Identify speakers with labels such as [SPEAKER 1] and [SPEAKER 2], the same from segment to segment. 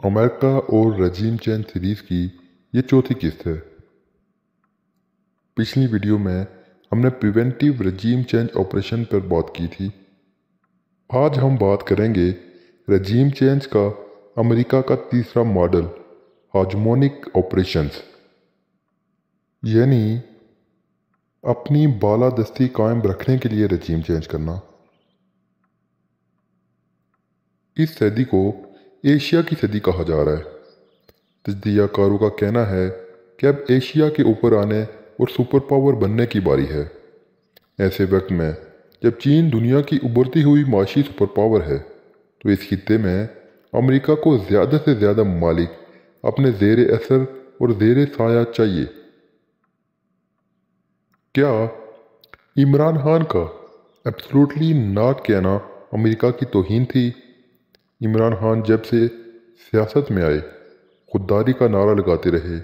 [SPEAKER 1] America और रजीम change series की ये चौथी किस्त है। पिछली वीडियो में हमने प्रिवेंटिव रजीम चेंज ऑपरेशन पर बात की थी। आज हम बात करेंगे रजीम चेंज का अमेरिका का तीसरा मॉडल, हार्मोनिक ऑपरेशंस, यानी अपनी बालादस्ती कायम रखने के लिए रजीम चेंज करना। इस सदी को एशिया की सदी कहा जा रहा है। तज्जियाकारों का कहना है कि अब एशिया के ऊपर आने और सुपर पावर बनने की बारी है। ऐसे वक्त में जब चीन दुनिया की उभरती हुई माशी सुपर पावर है, तो इस खित्ते में अमेरिका को ज़्यादा से ज़्यादा ममालिक अपने ज़ेर असर और ज़ेर साया चाहिए। क्या इमरान खान का एब्सोल्युटली नॉट कहना अमेरिका की तौहीन थी? इमरान खान जब से सियासत में आए खुददारी का नारा लगाते रहे,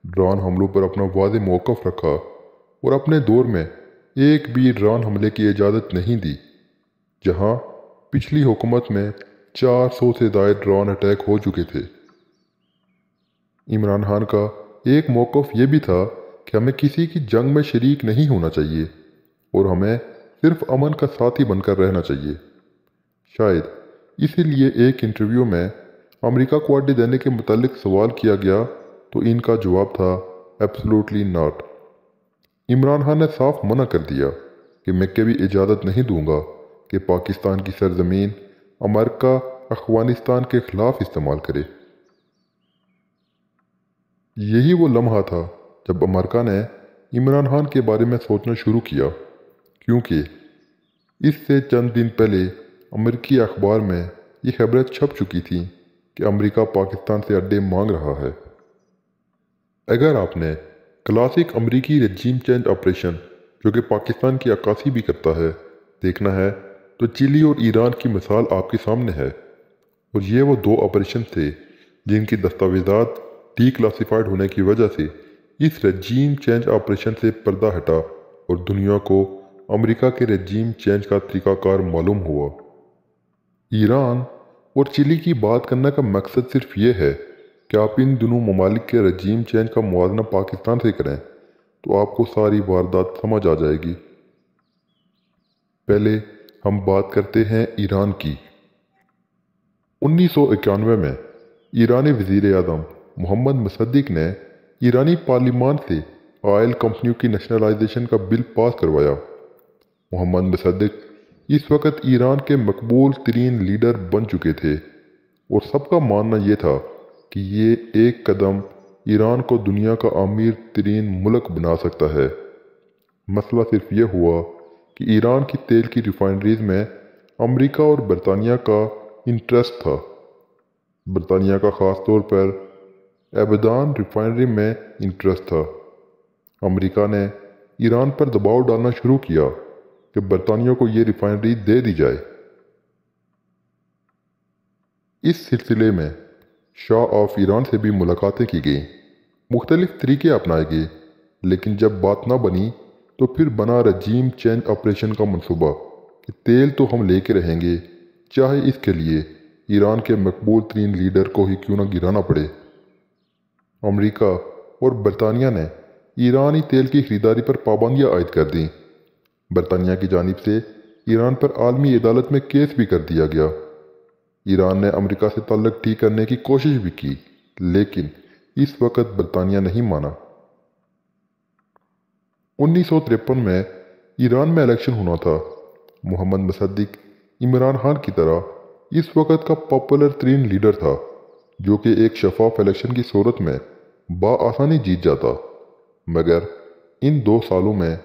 [SPEAKER 1] ड्रोन हमलों पर अपना वाज़ेह मौक़िफ़ रखा और अपने दौर में एक भी ड्रोन हमले की इजाज़त नहीं दी। जहां पिछली हुकूमत में 400 से ज़ायद ड्रोन अटैक हो चुके थे। इमरान खान का एक मौक़िफ़ ये भी था कि हमें किसी की जंग में शरीक नहीं होना चाहिए और हमें सिर्फ अमन का साथी बनकर रहना चाहिए। शायद इसीलिए एक इंटरव्यू में अमेरिका को अड्डे देने के मुतालिक सवाल किया गया तो इनका जवाब था एब्सोल्युटली नॉट। इमरान खान ने साफ मना कर दिया कि मैं कभी इजाज़त नहीं दूंगा कि पाकिस्तान की सरजमीन अमेरिका अफगानिस्तान के खिलाफ इस्तेमाल करे। यही वो लम्हा था जब अमेरिका ने इमरान खान के बारे में सोचना शुरू किया, क्योंकि इससे चंद दिन पहले अमेरिकी अखबार में ये खबरें छप चुकी थीं कि अमेरिका पाकिस्तान से अड्डे मांग रहा है। अगर आपने क्लासिक अमेरिकी रजीम चेंज ऑपरेशन, जो कि पाकिस्तान की अक्कासी भी करता है, देखना है तो चिली और ईरान की मिसाल आपके सामने है। और ये वो दो ऑपरेशन थे जिनकी दस्तावेज़ात डीक्लासिफाइड होने की वजह से इस रजीम चेंज ऑपरेशन से पर्दा हटा और दुनिया को अमेरिका के रजीम चेंज का तरीक़ाकार मालूम हुआ। ईरान और चिली की बात करने का मकसद सिर्फ ये है कि आप इन दोनों ममालिक के रजीम चेंज का मुआवजा पाकिस्तान से करें तो आपको सारी वारदात समझ आ जाएगी। पहले हम बात करते हैं ईरान की। 1991 में ईरानी वज़ीर आज़म मोहम्मद मुसद्दिक ने ईरानी पार्लियामान से ऑयल कंपनियों की नेशनलाइजेशन का बिल पास करवाया। मोहम्मद मुसद्दिक इस वक्त ईरान के मकबूल तरीन लीडर बन चुके थे और सबका मानना यह था कि ये एक कदम ईरान को दुनिया का अमीर तरीन मुल्क बना सकता है। मसला सिर्फ ये हुआ कि ईरान की तेल की रिफाइनरीज में अमेरिका और बरतानिया का इंटरेस्ट था। बरतानिया का ख़ास तौर पर एबदान रिफाइनरी में इंटरेस्ट था। अमेरिका ने ईरान पर दबाव डालना शुरू किया कि बरतानिया को ये रिफाइनरी दे दी जाए। इस सिलसिले में शाह ऑफ ईरान से भी मुलाकातें की गईं, मुख्तलिफ तरीके अपनाए गए, लेकिन जब बात ना बनी तो फिर बना रजीम चेंज ऑपरेशन का मंसूबा कि तेल तो हम लेके रहेंगे, चाहे इसके लिए ईरान के मकबूल तरीन लीडर को ही क्यों ना गिराना पड़े। अमेरिका और बरतानिया ने ईरानी तेल की खरीदारी पर पाबंदियां आयद कर दी। बरतानिया की जानिब से ईरान पर आलमी अदालत में केस भी कर दिया गया। ईरान ने अमेरिका से ताल्लुक ठीक करने की कोशिश भी की, लेकिन इस वक्त बरतानिया नहीं माना। 1953 में ईरान में इलेक्शन होना था। मोहम्मद मुसद्दिक इमरान खान की तरह इस वक्त का पॉपुलर तरीन लीडर था, जो कि एक शफाफ इलेक्शन की सूरत में बाआसानी जीत जाता। मगर इन 2 सालों में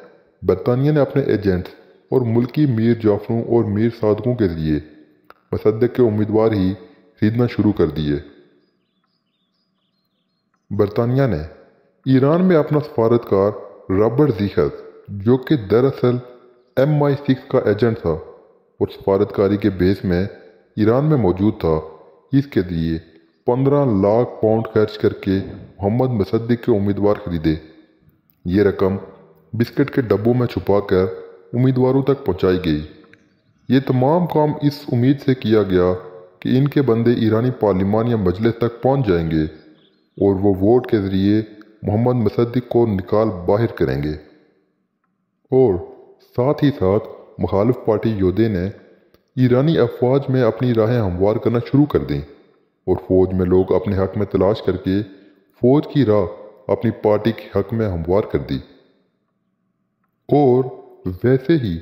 [SPEAKER 1] बरतानिया ने अपने एजेंट्स और मुल्की मीर जाफरों और मीर सादकों के लिए मुसद्दिक के उम्मीदवार ही खरीदना शुरू कर दिए। बरतानिया ने ईरान में अपना सफारतकार रॉबर्ट ज़ीहस, जो कि दरअसल MI6 का एजेंट था और सफारतकारी के बेस में ईरान में मौजूद था, इसके लिए 15 लाख पाउंड खर्च करके मोहम्मद मुसद्दिक के उम्मीदवार खरीदे। ये रकम बिस्किट के डब्बों में छुपाकर उम्मीदवारों तक पहुंचाई गई। ये तमाम काम इस उम्मीद से किया गया کہ ان کے بندے ایرانی پارلیمان یا مجلس تک پہنچ جائیں گے اور وہ ووٹ کے ذریعے محمد مصدق کو نکال باہر کریں گے، اور ساتھ ہی ساتھ مخالف پارٹی یودھے نے ایرانی افواج میں اپنی راہیں ہموار کرنا شروع کر دیں اور فوج میں لوگ اپنے حق میں تلاش کر کے فوج کی راہ اپنی پارٹی کے حق میں ہموار کر دی۔ اور ویسے ہی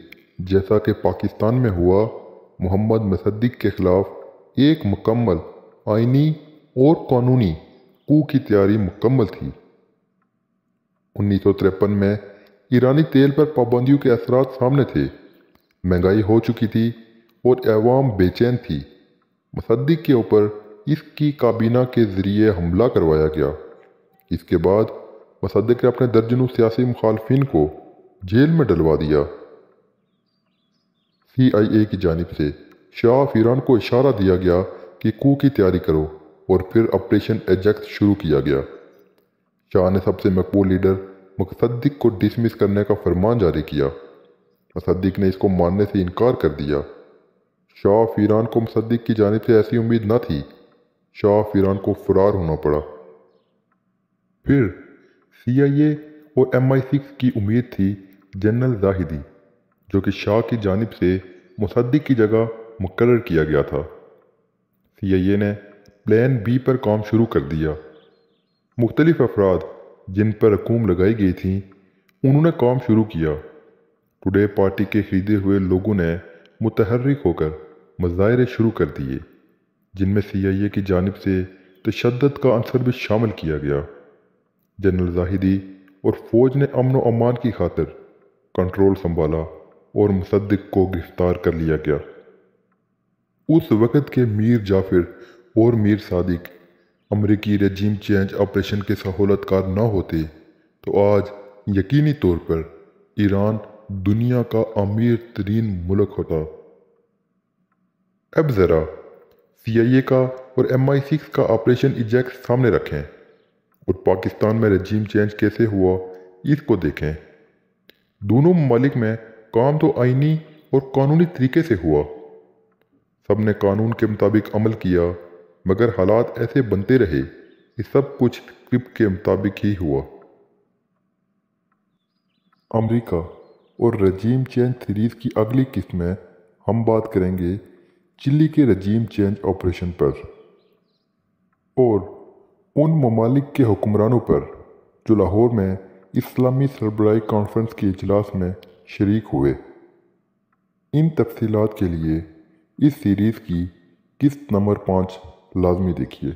[SPEAKER 1] جیسا کہ پاکستان میں ہوا، محمد مصدق کے خلاف ایک مکمل آئینی اور قانونی کو کی تیاری مکمل تھی۔ 1953 میں ایرانی تیل پر پابندیوں کے اثرات سامنے تھے، مہنگائی ہو چکی تھی اور عوام بے چین تھی۔ مصدق کے اوپر اس کی کابینہ کے ذریعے حملہ کروایا گیا۔ اس کے بعد مصدق نے اپنے درجنوں سیاسی مخالفین کو جیل میں ڈلوا دیا۔ CIA کی جانب سے شاہ آف ایران کو اشارہ دیا گیا کہ کو کی تیاری کرو، اور پھر آپریشن ایجیکس شروع کیا گیا۔ شاہ نے سب سے مقبول لیڈر مصدق کو ڈسمس کرنے کا فرمان جاری کیا۔ مصدق نے اس کو ماننے سے انکار کر دیا۔ شاہ آف ایران کو مصدق کی جانب سے ایسی امید نہ تھی۔ شاہ آف ایران کو فرار ہونا پڑا۔ پھر CIA اور MI6 کی امید تھی جنرل زاہدی، جو کہ شاہ کی جانب سے مصدق کی جگہ مقرر کیا گیا تھا۔ CIA نے پلان B پر کام شروع کر دیا۔ مختلف افراد جن پر رقوم لگائی گئی تھیں انہوں نے کام شروع کیا۔ ٹوڈے پارٹی کے خریدے ہوئے لوگوں نے متحرک ہو کر مظاہرے شروع کر دیے، جن میں CIA کی جانب سے تشدد کا عنصر بھی شامل کیا گیا۔ جنرل زاہدی اور فوج نے امن و امان کی خاطر کنٹرول سنبھالا اور مصدق کو گرفتار کر لیا گیا۔ اس وقت کے میر جعفر اور میر صادق امریکی رجیم چینج آپریشن کے سہولت کار نہ ہوتے تو آج یقینی طور پر ایران دنیا کا امیر ترین ملک ہوتا۔ اب ذرا CIA کا اور MI6 کا آپریشن ایجیکس سامنے رکھیں اور پاکستان میں رجیم چینج کیسے ہوا اس کو دیکھیں۔ دونوں ممالک میں کام تو آئینی اور قانونی طریقے سے ہوا، سب نے قانون کے مطابق عمل کیا، مگر حالات ایسے بنتے رہے کہ سب کچھ اسکرپٹ کے مطابق ہی ہوا۔ امریکہ اور رجیم چینج سیریز کی اگلی قسط میں ہم بات کریں گے چلی کے رجیم چینج آپریشن پر اور ان ممالک کے حکمرانوں پر جو لاہور میں اسلامی سربراہی کانفرنس کے اجلاس میں شریک ہوئے۔ ان تفصیلات کے لیے اس سیریز کی قسط نمبر 5 لازمی دیکھیے۔